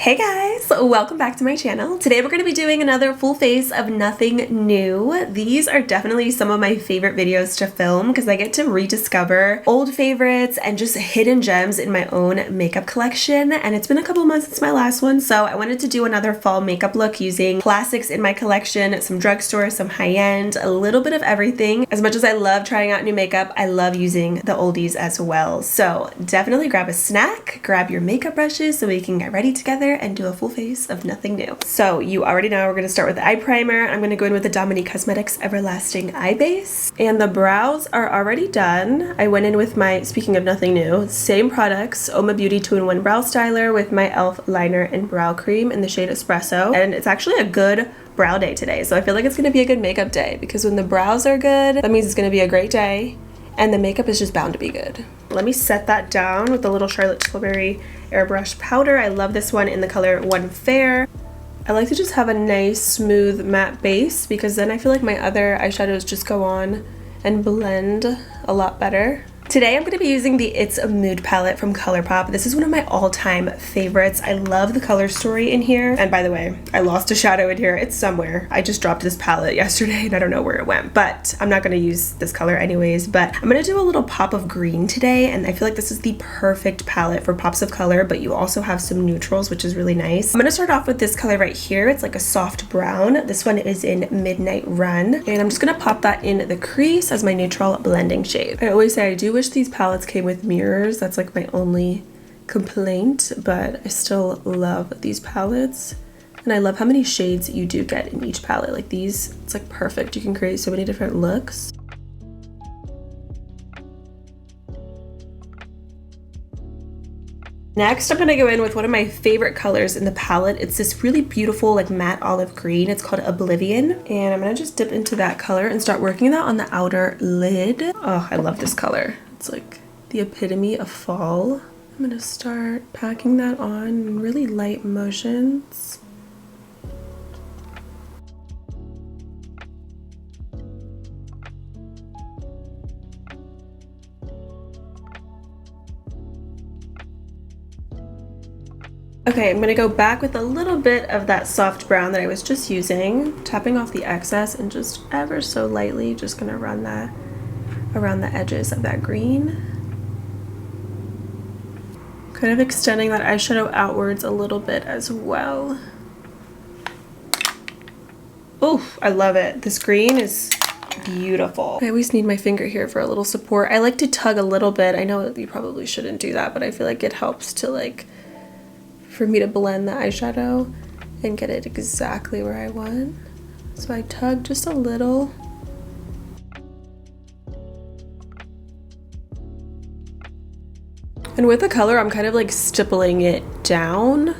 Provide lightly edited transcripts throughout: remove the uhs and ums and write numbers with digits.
Hey guys, welcome back to my channel. Today we're going to be doing another full face of nothing new. These are definitely some of my favorite videos to film because I get to rediscover old favorites and just hidden gems in my own makeup collection. And it's been a couple months since my last one, so I wanted to do another fall makeup look using classics in my collection, some drugstore, some high-end, a little bit of everything. As much as I love trying out new makeup, I love using the oldies as well. So definitely grab a snack, grab your makeup brushes so we can get ready together and do a full face of nothing new. So you already know we're going to start with the eye primer. I'm going to go in with the Dominique Cosmetics Everlasting Eye Base. And the brows are already done. I went in with my, speaking of nothing new, same products, Oma Beauty 2-in-1 Brow Styler with my e.l.f. liner and brow cream in the shade Espresso. And it's actually a good brow day today. So I feel like it's going to be a good makeup day because when the brows are good, that means it's going to be a great day. And the makeup is just bound to be good. Let me set that down with the little Charlotte Tilbury airbrush powder. I love this one in the color One Fair. I like to just have a nice smooth matte base because then I feel like my other eyeshadows just go on and blend a lot better. Today I'm going to be using the It's a Mood palette from Colourpop. This is one of my all-time favorites. I love the color story in here. And by the way, I lost a shadow in here. It's somewhere. I just dropped this palette yesterday and I don't know where it went. But I'm not going to use this color anyways. But I'm going to do a little pop of green today. And I feel like this is the perfect palette for pops of color. But you also have some neutrals, which is really nice. I'm going to start off with this color right here. It's like a soft brown. This one is in Midnight Run. And I'm just going to pop that in the crease as my neutral blending shade. I always say I do wish these palettes came with mirrors. That's like my only complaint, but I still love these palettes. And I love how many shades you do get in each palette. Like these, it's like perfect. You can create so many different looks. Next, I'm gonna go in with one of my favorite colors in the palette. It's this really beautiful like matte olive green. It's called Oblivion. And I'm gonna just dip into that color and start working that on the outer lid. Oh, I love this color. It's like the epitome of fall. I'm gonna start packing that on in really light motions. Okay, I'm gonna go back with a little bit of that soft brown that I was just using, tapping off the excess and just ever so lightly just gonna run that around the edges of that green. Kind of extending that eyeshadow outwards a little bit as well. Oh, I love it. This green is beautiful. I always need my finger here for a little support. I like to tug a little bit. I know that you probably shouldn't do that, but I feel like it helps to like for me to blend the eyeshadow and get it exactly where I want. So I tug just a little. And with the color, I'm kind of like stippling it down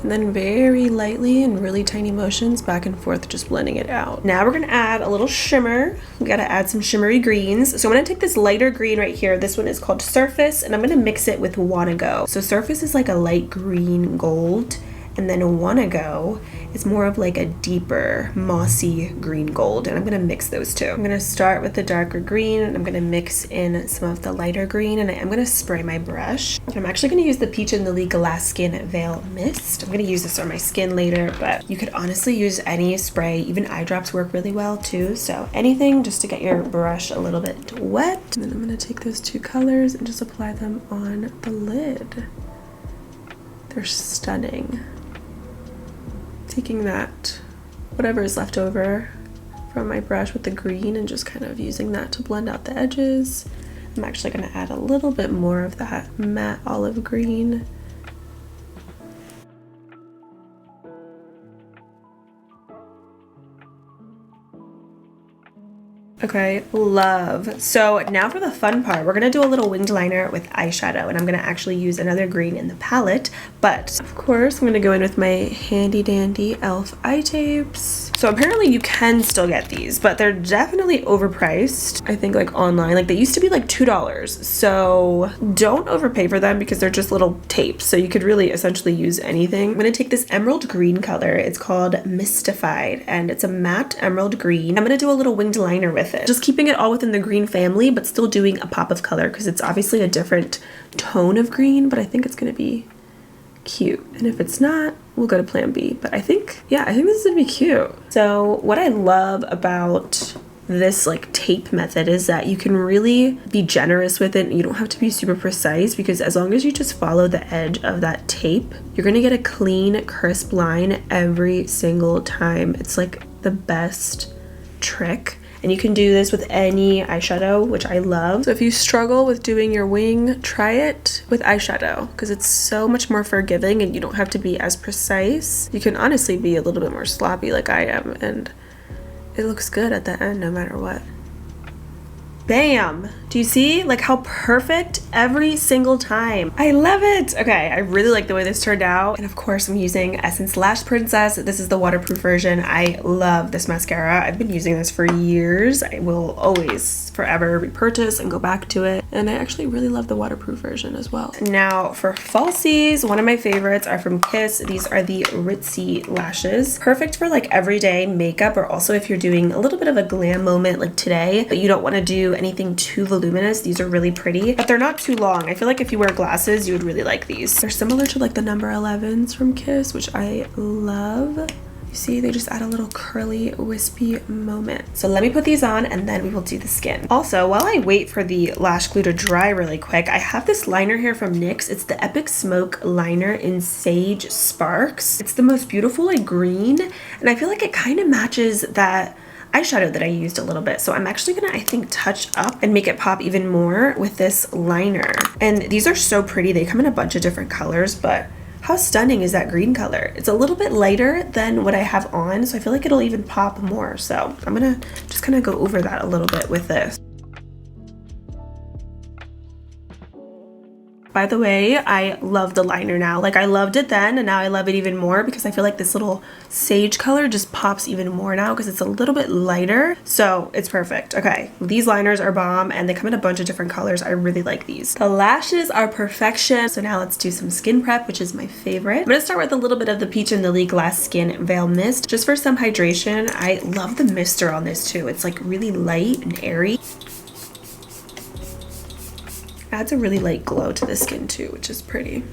and then very lightly in really tiny motions back and forth, just blending it out. Now we're gonna add a little shimmer. We gotta add some shimmery greens. So I'm gonna take this lighter green right here. This one is called Surface, and I'm gonna mix it with Wanna Go. So Surface is like a light green gold, and then Wanna Go is more of like a deeper mossy green gold, and I'm gonna mix those two. I'm gonna start with the darker green and I'm gonna mix in some of the lighter green, and I'm gonna spray my brush. I'm actually gonna use the Peach and Lily Glass Skin Veil Mist. I'm gonna use this on my skin later, but you could honestly use any spray. Even eye drops work really well too, so anything just to get your brush a little bit wet. And then I'm gonna take those two colors and just apply them on the lid. They're stunning. Taking that, whatever is left over from my brush with the green and just kind of using that to blend out the edges. I'm actually going to add a little bit more of that matte olive green. Okay, love. So now for the fun part, we're gonna do a little winged liner with eyeshadow, and I'm gonna actually use another green in the palette, but of course I'm gonna go in with my handy dandy e.l.f. eye tapes. So apparently you can still get these, but they're definitely overpriced. I think like online, like they used to be like $2. So don't overpay for them because they're just little tapes. So you could really essentially use anything. I'm gonna take this emerald green color. It's called Mystified, and it's a matte emerald green. I'm gonna do a little winged liner with it. Just keeping it all within the green family, but still doing a pop of color because it's obviously a different tone of green, but I think it's gonna be cute. And if it's not, we'll go to plan B. But I think, yeah, I think this is gonna be cute. So what I love about this like tape method is that you can really be generous with it and you don't have to be super precise, because as long as you just follow the edge of that tape, you're gonna get a clean, crisp line every single time. It's like the best trick. And you can do this with any eyeshadow, which I love. So if you struggle with doing your wing, try it with eyeshadow because it's so much more forgiving and you don't have to be as precise. You can honestly be a little bit more sloppy like I am, and it looks good at the end no matter what. Bam! Do you see like how perfect every single time? I love it! Okay, I really like the way this turned out. And of course I'm using Essence Lash Princess. This is the waterproof version. I love this mascara. I've been using this for years. I will always forever repurchase and go back to it. And I actually really love the waterproof version as well. Now for falsies, one of my favorites are from Kiss. These are the Ritzy Lashes. Perfect for like everyday makeup, or also if you're doing a little bit of a glam moment like today, but you don't want to do anything too voluminous. These are really pretty, but they're not too long. I feel like if you wear glasses, you would really like these. They're similar to like the number 11s from Kiss, which I love. You see, they just add a little curly, wispy moment. So let me put these on and then we will do the skin. Also, while I wait for the lash glue to dry really quick, I have this liner here from NYX. It's the Epic Smoke Liner in Sage Sparks. It's the most beautiful like green, and I feel like it kind of matches that eyeshadow that I used a little bit. So I'm actually gonna, I think, touch up and make it pop even more with this liner. And these are so pretty. They come in a bunch of different colors, but how stunning is that green color? It's a little bit lighter than what I have on, so I feel like it'll even pop more. So I'm gonna just kind of go over that a little bit with this. By the way, I love the liner now. Like I loved it then and now I love it even more because I feel like this little sage color just pops even more now because it's a little bit lighter. So it's perfect. Okay, these liners are bomb and they come in a bunch of different colors. I really like these. The lashes are perfection. So now let's do some skin prep, which is my favorite. I'm gonna start with a little bit of the Peach and Lily Glass Skin Veil Mist just for some hydration. I love the mister on this too. It's like really light and airy. Adds a really light glow to the skin too, which is pretty.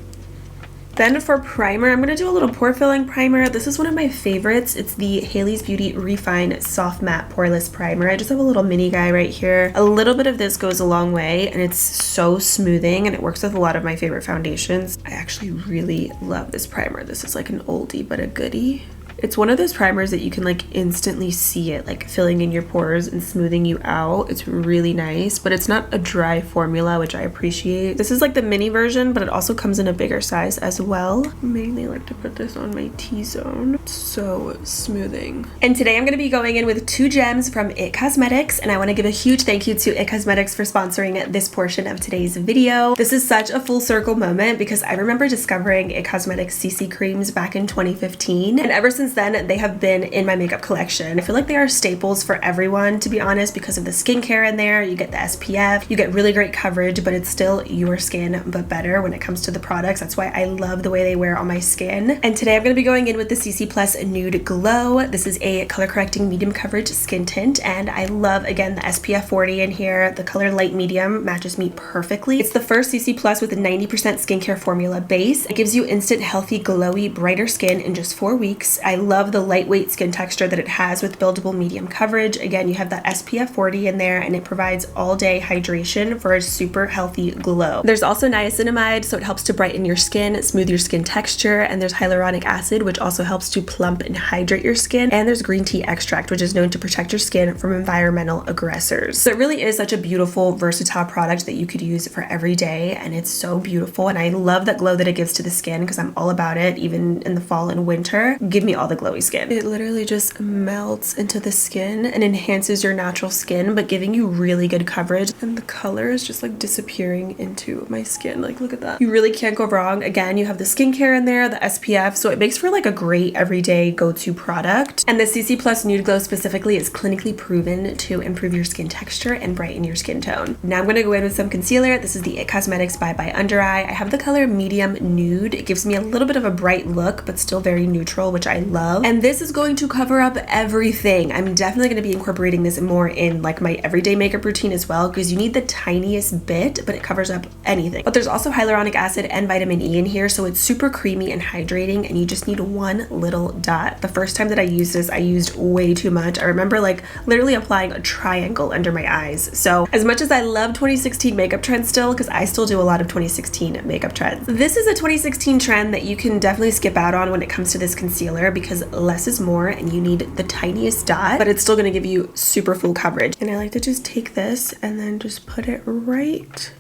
Then for primer, I'm gonna do a little pore filling primer. This is one of my favorites. It's the Hailey's Beauty Refine Soft Matte Poreless Primer. I just have a little mini guy right here. A little bit of this goes a long way and it's so smoothing and it works with a lot of my favorite foundations. I actually really love this primer. This is like an oldie but a goodie. It's one of those primers that you can like instantly see it like filling in your pores and smoothing you out. It's really nice, but it's not a dry formula, which I appreciate. This is like the mini version, but it also comes in a bigger size as well. I mainly like to put this on my T-zone. It's so smoothing. And today I'm going to be going in with 2 gems from IT Cosmetics, and I want to give a huge thank you to IT Cosmetics for sponsoring this portion of today's video. This is such a full circle moment because I remember discovering IT Cosmetics CC creams back in 2015, and ever since then they have been in my makeup collection. I feel like they are staples for everyone, to be honest, because of the skincare in there. You get the SPF, you get really great coverage, but it's still your skin but better when it comes to the products. That's why I love the way they wear on my skin. And today I'm going to be going in with the CC Plus Nude Glow. This is a color correcting medium coverage skin tint, and I love again the SPF 40 in here. The color light medium matches me perfectly. It's the first CC Plus with a 90% skincare formula base. It gives you instant healthy glowy brighter skin in just 4 weeks. I love the lightweight skin texture that it has with buildable medium coverage. Again, you have that SPF 40 in there and it provides all day hydration for a super healthy glow. There's also niacinamide, so it helps to brighten your skin, smooth your skin texture, and there's hyaluronic acid, which also helps to plump and hydrate your skin, and there's green tea extract, which is known to protect your skin from environmental aggressors. So it really is such a beautiful, versatile product that you could use for every day, and it's so beautiful, and I love that glow that it gives to the skin because I'm all about it, even in the fall and winter. Give me all the glowy skin. It literally just melts into the skin and enhances your natural skin, but giving you really good coverage, and the color is just like disappearing into my skin. Like, look at that. You really can't go wrong. Again, you have the skincare in there, the SPF, so it makes for like a great everyday go-to product. And the CC Plus Nude Glow specifically is clinically proven to improve your skin texture and brighten your skin tone. Now I'm gonna go in with some concealer. This is the IT Cosmetics Bye Bye Under Eye. I have the color Medium Nude. It gives me a little bit of a bright look, but still very neutral, which I love. love. And this is going to cover up everything. I'm definitely going to be incorporating this more in like my everyday makeup routine as well, because you need the tiniest bit, but it covers up anything. But there's also hyaluronic acid and vitamin E in here, so it's super creamy and hydrating, and you just need one little dot. The first time that I used this, I used way too much. I remember like literally applying a triangle under my eyes. So as much as I love 2016 makeup trends still, because I still do a lot of 2016 makeup trends, this is a 2016 trend that you can definitely skip out on when it comes to this concealer, because less is more and you need the tiniest dot, but it's still going to give you super full coverage. And I like to just take this and then just put it right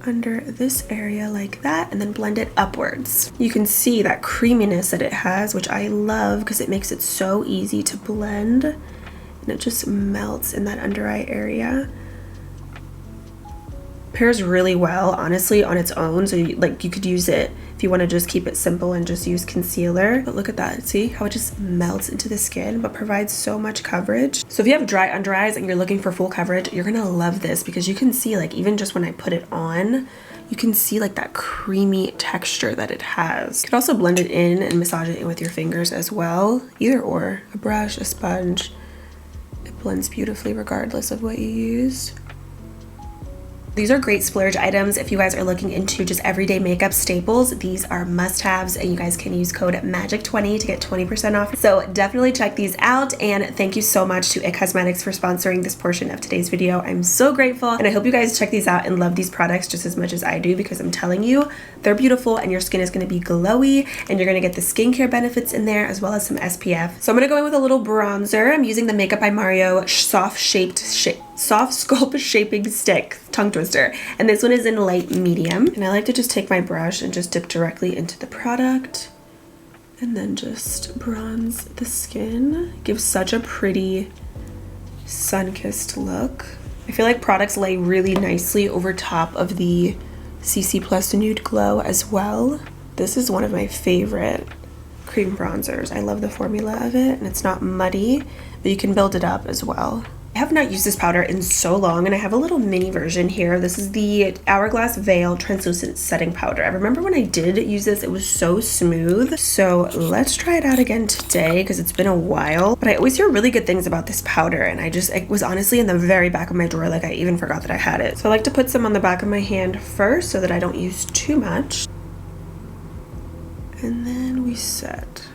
under this area like that, and then blend it upwards. You can see that creaminess that it has, which I love because it makes it so easy to blend, and it just melts in that under eye area. Pairs really well honestly on its own, so you could use it if you want to just keep it simple and just use concealer. But look at that, see how it just melts into the skin but provides so much coverage. So if you have dry under eyes and you're looking for full coverage, you're gonna love this, because you can see like even just when I put it on, you can see like that creamy texture that it has. You could also blend it in and massage it in with your fingers as well, either or, a brush, a sponge. It blends beautifully regardless of what you use. These are great splurge items if you guys are looking into just everyday makeup staples. These are must-haves, and you guys can use code MAGIC20 to get 20% off. So definitely check these out, and thank you so much to IT Cosmetics for sponsoring this portion of today's video. I'm so grateful, and I hope you guys check these out and love these products just as much as I do, because I'm telling you, they're beautiful and your skin is going to be glowy, and you're going to get the skincare benefits in there as well as some SPF. So I'm going to go in with a little bronzer. I'm using the Makeup by Mario soft sculpt shaping stick tongue twister, and this one is in light medium. And I like to just take my brush and just dip directly into the product and then just bronze the skin. It gives such a pretty sun-kissed look. I feel like products lay really nicely over top of the CC Plus Nude Glow as well. This is one of my favorite cream bronzers. I love the formula of it, and it's not muddy, but you can build it up as well. I have not used this powder in so long, and I have a little mini version here. This is the Hourglass Veil Translucent Setting Powder. I remember when I did use this, it was so smooth. So let's try it out again today, because it's been a while. But I always hear really good things about this powder, and it was honestly in the very back of my drawer, like I even forgot that I had it. So I like to put some on the back of my hand first so that I don't use too much. And then we set.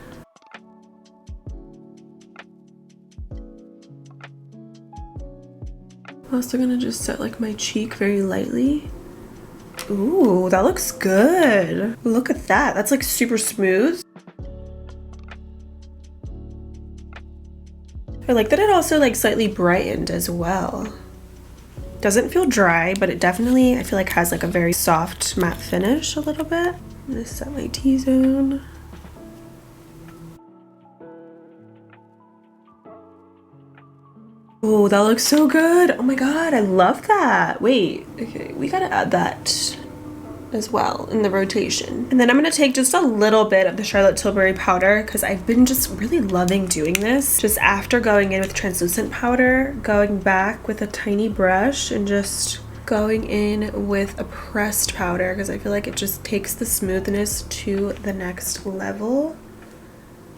I'm also gonna just set like my cheek very lightly. Ooh, that looks good. Look at that. That's like super smooth. I like that it also like slightly brightened as well. Doesn't feel dry, but it definitely, I feel like, has like a very soft matte finish a little bit. I'm gonna set my T-zone. Oh, that looks so good. Oh my god, I love that. Wait, okay, we gotta add that as well in the rotation. And then I'm gonna take just a little bit of the Charlotte Tilbury powder, because I've been just really loving doing this. Just after going in with translucent powder, going back with a tiny brush and just going in with a pressed powder, because I feel like it just takes the smoothness to the next level.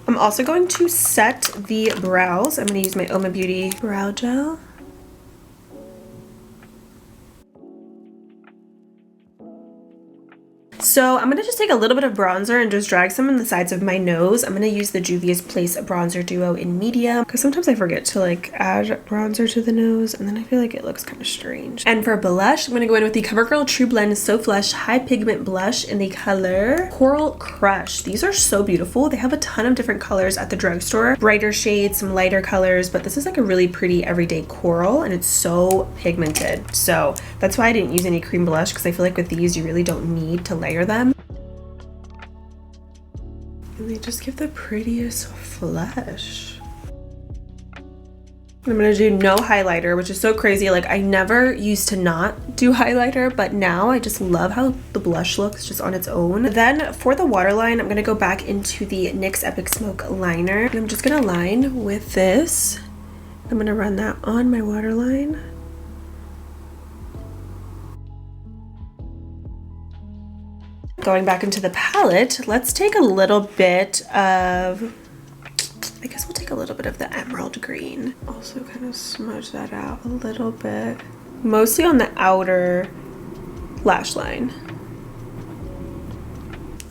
I'm also going to set the brows. I'm going to use my Oma Beauty brow gel. So I'm going to just take a little bit of bronzer and just drag some on the sides of my nose. I'm going to use the Juvia's Place Bronzer Duo in medium, because sometimes I forget to like add bronzer to the nose, and then I feel like it looks kind of strange. And for blush, I'm going to go in with the Covergirl True Blend So Flush High Pigment Blush in the color Coral Crush. These are so beautiful. They have a ton of different colors at the drugstore. Brighter shades, some lighter colors, but this is like a really pretty everyday coral, and it's so pigmented. So that's why I didn't use any cream blush, because I feel like with these you really don't need to layer them. And they just give the prettiest flush. I'm gonna do no highlighter, which is so crazy. Like, I never used to not do highlighter, but now I just love how the blush looks just on its own. Then for the waterline, I'm gonna go back into the NYX Epic Smoke liner, and I'm just gonna line with this. I'm gonna run that on my waterline. going back into the palette, let's take a little bit of, I guess we'll take a little bit of the emerald green. Also kind of smudge that out a little bit. Mostly on the outer lash line.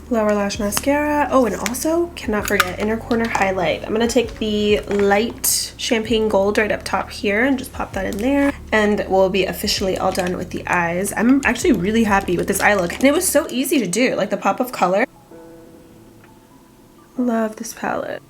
Lower lash mascara. Oh, and also cannot forget inner corner highlight. I'm gonna take the light champagne gold right up top here and just pop that in there, and we'll be officially all done with the eyes. I'm actually really happy with this eye look, and it was so easy to do, like the pop of color. Love this palette.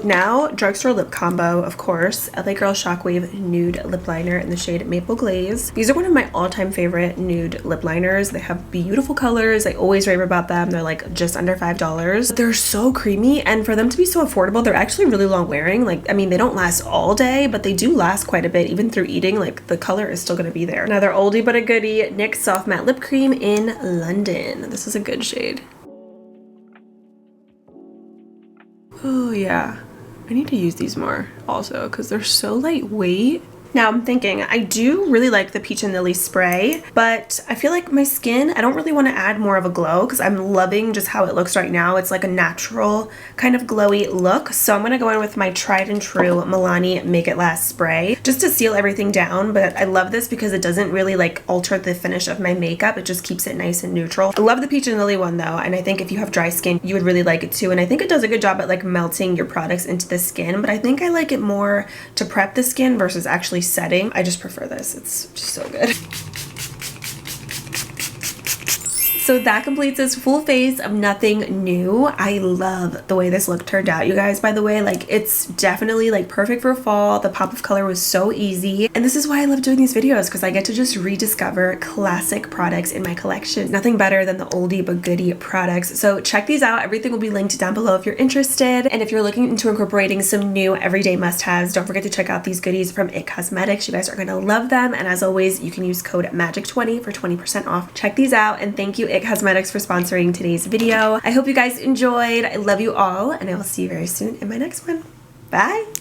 Now, drugstore lip combo, of course, LA Girl Shockwave Nude Lip Liner in the shade Maple Glaze. These are one of my all-time favorite nude lip liners. They have beautiful colors. I always rave about them. They're like just under $5. They're so creamy, and for them to be so affordable, they're actually really long wearing. Like, I mean, they don't last all day, but they do last quite a bit. Even through eating, like the color is still gonna be there. Another oldie but a goodie, NYX Soft Matte Lip Cream in London. This is a good shade. Oh yeah. I need to use these more also because they're so lightweight. Now I'm thinking, I do really like the Peach and Lily spray, but I feel like my skin, I don't really want to add more of a glow because I'm loving just how it looks right now. It's like a natural kind of glowy look. So I'm going to go in with my tried and true Milani Make It Last spray just to seal everything down. But I love this because it doesn't really like alter the finish of my makeup. It just keeps it nice and neutral. I love the Peach and Lily one though, and I think if you have dry skin, you would really like it too. And I think it does a good job at like melting your products into the skin, but I think I like it more to prep the skin versus actually setting. I just prefer this. It's just so good. So that completes this full face of Nothing New. I love the way this look turned out, you guys, by the way. Like, it's definitely like perfect for fall. The pop of color was so easy. And this is why I love doing these videos, because I get to just rediscover classic products in my collection. Nothing better than the oldie but goodie products. So check these out. Everything will be linked down below if you're interested. And if you're looking into incorporating some new everyday must-haves, don't forget to check out these goodies from IT Cosmetics. You guys are gonna love them. And as always, you can use code MAGIC20 for 20% off. Check these out, and thank you IT Cosmetics for sponsoring today's video. I hope you guys enjoyed. I love you all, and I will see you very soon in my next one. Bye!